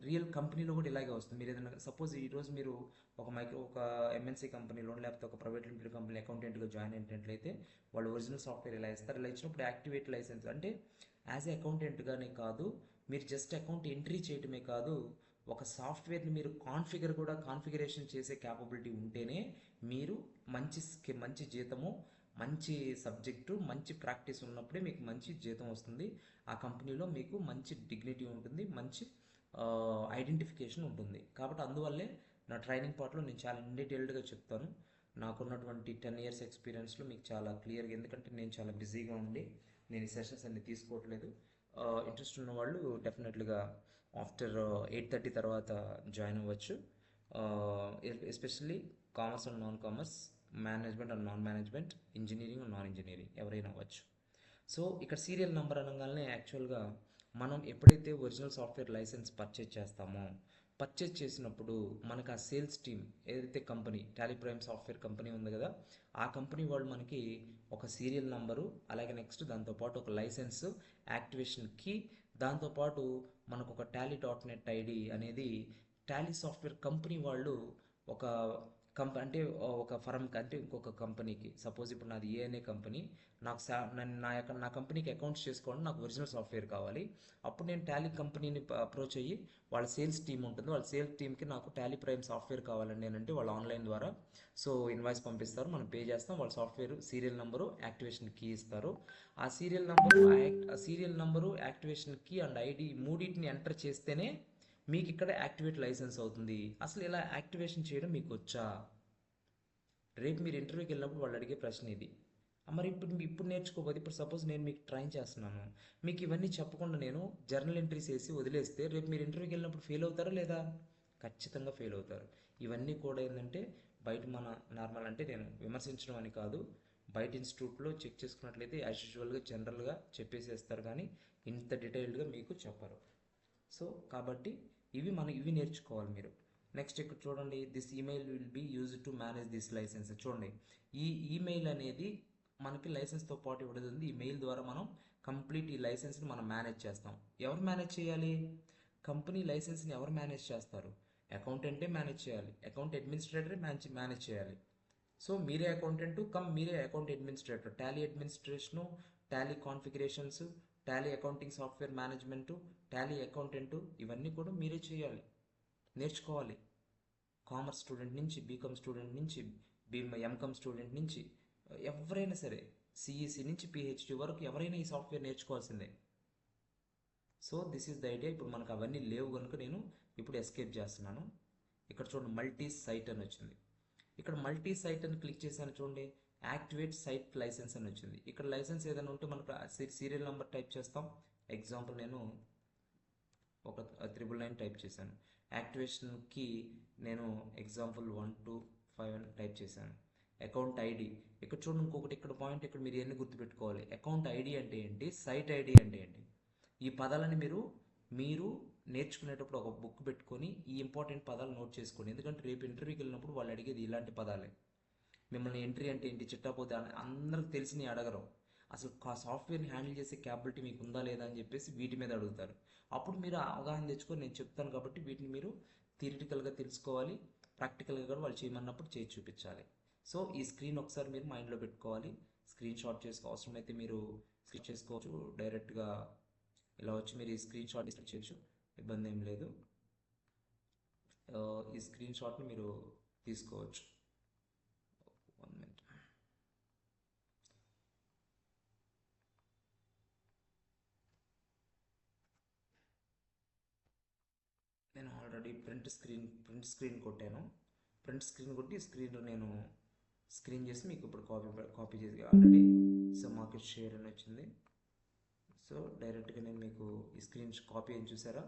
రియల్ కంపెనీలో కూడా ఇలాగే వస్తుంది. మీరు ఏదైనా సపోజ్ ఈరోజు మీరు ఒక ఎంఎన్సీ కంపెనీలో లేకపోతే ఒక ప్రైవేట్ లిమిటెడ్ కంపెనీ అకౌంటెంట్గా జాయిన్ అయినట్లయితే వాళ్ళు ఒరిజినల్ సాఫ్ట్వేర్ ఇలా ఇస్తారు. ఇలా ఇచ్చినప్పుడు యాక్టివేట్ లైసెన్స్ అంటే యాజ్ ఏ అకౌంటెంట్గానే కాదు, మీరు జస్ట్ అకౌంట్ ఎంట్రీ చేయటమే కాదు, ఒక సాఫ్ట్వేర్ని మీరు కాన్ఫిగరేషన్ చేసే క్యాపబిలిటీ ఉంటేనే మీరు మంచి జీతము, మంచి సబ్జెక్టు, మంచి ప్రాక్టీస్ ఉన్నప్పుడే మీకు మంచి జీతం వస్తుంది. ఆ కంపెనీలో మీకు మంచి డిగ్నిటీ ఉంటుంది, మంచి ఐడెంటిఫికేషన్ ఉంటుంది. కాబట్టి అందువల్లే నా ట్రైనింగ్ పార్ట్లో నేను చాలా డీటెయిల్డ్గా చెప్తాను. నాకున్నటువంటి 10 years ఎక్స్పీరియన్స్లో మీకు చాలా క్లియర్గా, ఎందుకంటే నేను చాలా బిజీగా ఉండి నేను ఈ సెషన్స్ అన్ని తీసుకోవట్లేదు. ఇంట్రెస్ట్ ఉన్న వాళ్ళు డెఫినెట్లీగా ఆఫ్టర్ 8:30 తర్వాత జాయిన్ అవ్వచ్చు. Especially commerce and non commerce, management and non management, engineering and non engineering ఎవరైనా అవ్వచ్చు. సో ఇక్కడ సీరియల్ నెంబర్ అనగానే యాక్చువల్గా మనం ఎప్పుడైతే ఒరిజినల్ సాఫ్ట్వేర్ లైసెన్స్ పర్చేజ్ చేసినప్పుడు మనకు ఆ సేల్స్ టీమ్ ఏదైతే company Tally Prime software company ఉంది కదా, ఆ కంపెనీ వాళ్ళు మనకి ఒక సీరియల్ నెంబరు, అలాగే నెక్స్ట్ దాంతోపాటు ఒక లైసెన్స్ యాక్టివేషన్ కీ, దాంతోపాటు మనకు ఒక టాలీ డాట్ నెట్ ఐడి అనేది టాలీ సాఫ్ట్వేర్ కంపెనీ వాళ్ళు ఒక అంటే ఒక ఫర్మ్కి అంటే ఇంకొక కంపెనీకి, సపోజ్ ఇప్పుడు నాది ఏ అనే కంపెనీ, నా కంపెనీకి అకౌంట్స్ చేసుకోవడం నాకు ఒరిజినల్ సాఫ్ట్వేర్ కావాలి. అప్పుడు నేను టాలీ కంపెనీని అప్రోచ్ అయ్యి వాళ్ళ సేల్స్ టీమ్ ఉంటుంది, వాళ్ళ సేల్స్ టీమ్కి నాకు టాలీ ప్రైమ్ సాఫ్ట్వేర్ కావాలండి అని అంటే వాళ్ళు ఆన్లైన్ ద్వారా ఇన్వాయిస్ పంపిస్తారు, మనం పే చేస్తాం, వాళ్ళ software serial number activation key ఇస్తారు. ఆ serial number activation key and ID మూడింటిని ఎంటర్ చేస్తేనే మీకు ఇక్కడ యాక్టివేట్ లైసెన్స్ అవుతుంది. అసలు ఇలా యాక్టివేషన్ చేయడం మీకు వచ్చా? రేపు మీరు ఇంటర్వ్యూకి వెళ్ళినప్పుడు వాళ్ళు అడిగే ప్రశ్న ఇది. మరి ఇప్పుడు నేర్చుకోబోదు. ఇప్పుడు సపోజ్ నేను మీకు ట్రైన్ చేస్తున్నాను, మీకు ఇవన్నీ చెప్పకుండా నేను జర్నల్ ఎంట్రీస్ వేసి వదిలేస్తే రేపు మీరు ఇంటర్వ్యూకి వెళ్ళినప్పుడు ఫెయిల్ అవుతారా లేదా? ఖచ్చితంగా ఫెయిల్ అవుతారు. ఇవన్నీ కూడా ఏంటంటే బయట మన నార్మల్, అంటే నేను విమర్శించడం అని కాదు, బయట ఇన్స్టిట్యూట్లో చెక్ చేసుకున్నట్లయితే యాజ్ యూజువల్గా జనరల్గా చెప్పేసేస్తారు, కానీ ఇంత డీటెయిల్డ్గా మీకు చెప్పరు. సో కాబట్టి ఇవి నేర్చుకోవాలి మీరు. నెక్స్ట్ ఇక్కడ చూడండి, this email will be used to manage this license. చూడండి, ఈ ఈమెయిల్ అనేది మనకి లైసెన్స్తో పాటు ఇవ్వడుతుంది. ఈ మెయిల్ ద్వారా మనం కంప్లీట్ ఈ లైసెన్స్ని మనం మేనేజ్ చేస్తాం. ఎవరు మేనేజ్ చేయాలి? కంపెనీ లైసెన్స్ని ఎవరు మేనేజ్ చేస్తారు? అకౌంటెంటే మేనేజ్ చేయాలి, అకౌంట్ అడ్మినిస్ట్రేటరే మేనేజ్ చేయాలి. సో మీరే అకౌంటెంట్ మీరే account administrator, Tally administration, Tally configurations, Tally accounting software management, Tally accountant, ఇవన్నీ కూడా మీరే చేయాలి, నేర్చుకోవాలి. కామర్స్ స్టూడెంట్ నుంచి, బీకామ్ స్టూడెంట్ నుంచి, ఎంకామ్ స్టూడెంట్ నుంచి, ఎవరైనా సరే సిఈసి నుంచి పిహెచ్డి వరకు ఎవరైనా ఈ సాఫ్ట్వేర్ నేర్చుకోవాల్సిందే. So this is the idea. ఇప్పుడు మనకు అవన్నీ లేవు కనుక నేను ఇప్పుడు ఎస్కేప్ చేస్తున్నాను. ఇక్కడ చూడండి మల్టీ సైట్ అని వచ్చింది. ఇక్కడ మల్టీ సైట్ అని క్లిక్ చేశాను చూడండి, యాక్టివేట్ సైట్ లైసెన్స్ అని వచ్చింది. ఇక్కడ లైసెన్స్ ఏదైనా ఉంటే మనకు సీరియల్ నెంబర్ టైప్ చేస్తాం. ఎగ్జాంపుల్ నేను ఒక 999 టైప్ చేశాను. యాక్టివేషన్కి నేను ఎగ్జాంపుల్ 125 అని టైప్ చేశాను. అకౌంట్ ఐడి ఇక్కడ చూడండి, ఇంకొకటి ఇక్కడ పాయింట్, ఇక్కడ మీరు ఎన్ని గుర్తుపెట్టుకోవాలి. అకౌంట్ ఐడి అంటే ఏంటి, సైట్ ఐడి అంటే ఏంటి, ఈ పదాలని మీరు నేర్చుకునేటప్పుడు ఒక బుక్ పెట్టుకొని ఈ ఇంపార్టెంట్ పదాలు నోట్ చేసుకోండి. ఎందుకంటే రేపు ఇంటర్వ్యూకి వెళ్ళినప్పుడు వాళ్ళు అడిగేది ఇలాంటి పదాలే. మిమ్మల్ని ఎంట్రీ అంటే ఏంటి, చిట్టపోతే అందరికి తెలిసి అడగరు. అసలు సాఫ్ట్వేర్ని హ్యాండిల్ చేసే క్యాపబిలిటీ మీకు ఉందా లేదా అని చెప్పేసి వీటి మీద అడుగుతారు. అప్పుడు మీరు అవగాహన తెచ్చుకొని నేను చెప్తాను కాబట్టి వీటిని మీరు థియరిటికల్గా తెలుసుకోవాలి, ప్రాక్టికల్గా కూడా వాళ్ళు చేయమన్నప్పుడు చేసి చూపించాలి. సో ఈ స్క్రీన్ ఒకసారి మీరు మైండ్లో పెట్టుకోవాలి. స్క్రీన్ షాట్ అవసరమైతే మీరు స్క్రీన్ చేసుకోవచ్చు. డైరెక్ట్గా ఇలా వచ్చి మీరు ఈ స్క్రీన్ షాట్ చేయొచ్చు, ఇబ్బంది ఏం లేదు. ఈ స్క్రీన్ షాట్ని మీరు తీసుకోవచ్చు. 1 minute. నేను ఆల్రెడీ ప్రింట్ స్క్రీన్ కొట్టాను. ప్రింట్ స్క్రీన్ కొట్టి స్క్రీన్లో నేను స్క్రీన్ చేసి మీకు ఇప్పుడు కాపీ చేసి ఆల్రెడీ సో మార్కెట్ షేర్ అని వచ్చింది. సో డైరెక్ట్గా నేను మీకు ఈ స్క్రీన్ కాపీ అని చూసారా,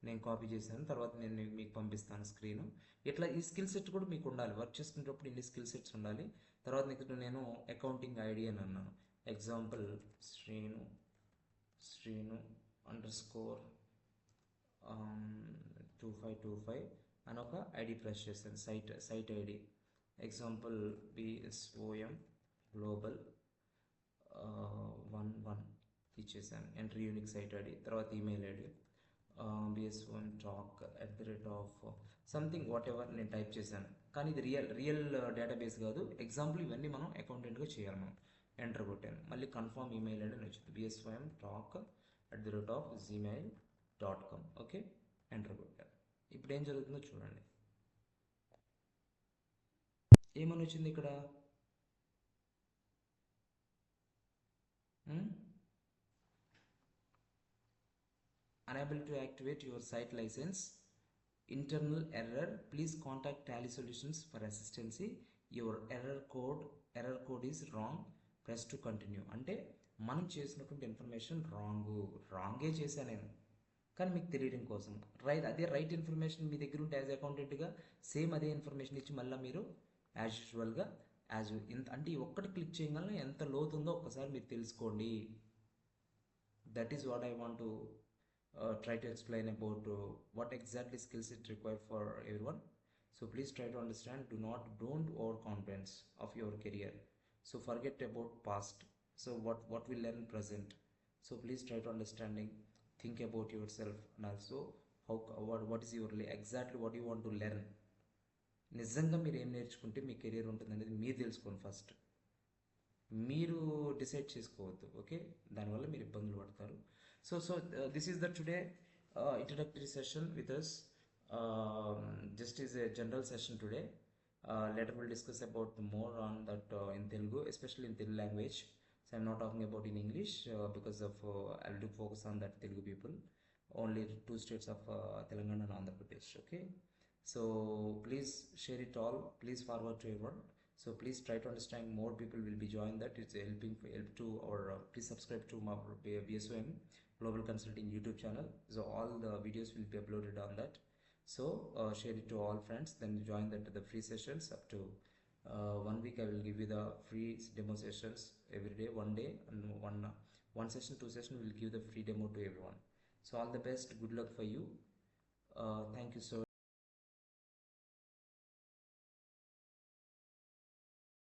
నేను కాపీ చేశాను. తర్వాత నేను మీకు పంపిస్తాను స్క్రీను. ఇట్లా ఈ స్కిల్ సెట్ కూడా మీకు ఉండాలి. వర్క్ చేసుకునేటప్పుడు ఇన్ని స్కిల్ సెట్స్ ఉండాలి. తర్వాత నెక్స్ట్ నేను అకౌంటింగ్ ఐడి అని అన్నాను. ఎగ్జాంపుల్ శ్రీను _2525 అని ఒక ఐడి ప్రెస్ చేశాను, site ID. Example BSOM global 11 ఇచ్చేసాను. Entry unique site ID. తర్వాత email ID BSOM talk@ something whatever నేను టైప్ చేశాను. కానీ ఇది రియల్ డేటాబేస్ కాదు, ఎగ్జాంపుల్. ఇవన్నీ మనం అకౌంటెంట్గా చేయాలి. మనం ఎంటర్ కొట్టాను. మళ్ళీ కన్ఫర్మ్ ఈమెయిల్ ఐడి అని వచ్చింది, BSOM talk@gmail.com. ఓకే, ఎంటర్ కొట్టాను. ఇప్పుడు ఏం జరుగుతుందో చూడండి. ఏమని వచ్చింది ఇక్కడ, unable to activate your site license, internal error, please contact Tally Solutions for assistance, your error code is wrong, press to continue. అంటే మనం చేసినటువంటి ఇన్ఫర్మేషన్ రాంగే చేశాను నేను, కానీ మీకు తెలియడం కోసం అదే రైట్ ఇన్ఫర్మేషన్ మీ దగ్గర ఉంటే యాజ్ అకౌంటెంట్గా సేమ్ అదే ఇన్ఫర్మేషన్ ఇచ్చి మళ్ళీ మీరు యాజ్ యూజువల్గా అంటే ఈ ఒక్కటి క్లిక్ చేయగలనే ఎంత లోతుందో ఒక్కసారి మీరు తెలుసుకోండి. That is what I want to try to explain about what exactly skills it required for everyone. So please try to understand. Don't overconfidence of your career. So forget about past. So what we learn present. So please try to understanding. Think about yourself and also what is your exactly what you want to learn. నిజంగా మీరు ఏం నేర్చుకుంటే మీ career ఉంటుంది అనేది మీరు తెలుసుకోండి. First మీరు decide చేసుకోవద్దు. ఓకే, దానివల్ల మీరు ఇబ్బందులు పడతారు. So this is the today introductory session with us. Just is a general session today. Later we'll discuss about more on that in Telugu, especially in Telugu language. So I'm not talking about in English because of I'll do focus on that Telugu people. Only 2 states of Telangana and Andhra Pradesh. Okay. So please share it all. Please forward to everyone. So please try to understand. More people will be joined that. It's help to our please subscribe to my BSOM Global Consulting YouTube channel. So all the videos will be uploaded on that. So share it to all friends. Then join the free sessions up to 1 week. I will give you the free demo sessions every day, 1 day, and one session, 2 session will give the free demo to everyone. So all the best. Good luck for you. Thank you so